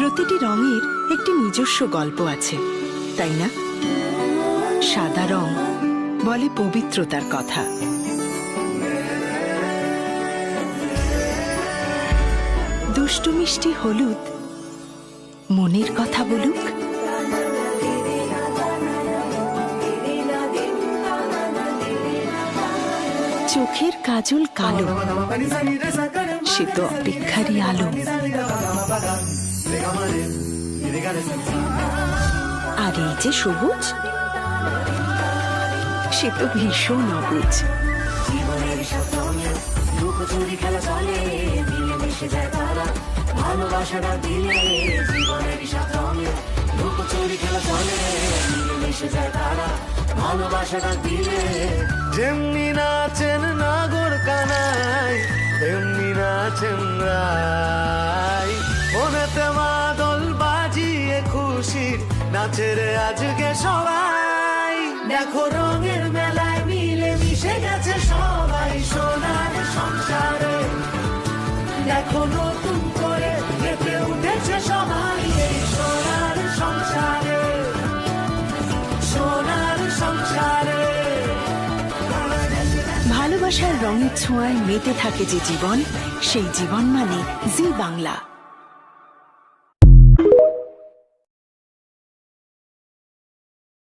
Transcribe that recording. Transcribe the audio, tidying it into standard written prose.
প্রতিটি রঙের একটি নিজস্ব গল্প আছে, তাই না? সাদা রং বলে পবিত্রতার কথা, দুষ্টু মিষ্টি হলুদ মনের কথা বলুক। চোখের কাজল কালো, সে তো অপেক্ষারই আলো। আর এই যে সবুজ, সে তো ভীষণ অবুঝ। ভালোবাসাটা দিলে জীবনের সাথে লুকোচুরি খেলা চলে, মিলেমিশে যায় তারা ভালোবাসাটা দিলে। যেমনি নাচেন নাগর কানাই, তেমনি নাচেন রাই, মনেতে মাদল বাজিয়ে খুশির নাচের আজকে সবাই। দেখো রঙের মেলায় মিলে মিশে গেছে সবাই সোনার সংসারে। দেখো নতুন করে মেতে উঠেছে সবাই এই সোনার সংসারে, সোনার সংসারে। ভালোবাসার রঙের ছোঁয়ায় মেতে থাকে যে জীবন, সেই জীবন মানে জি বাংলা।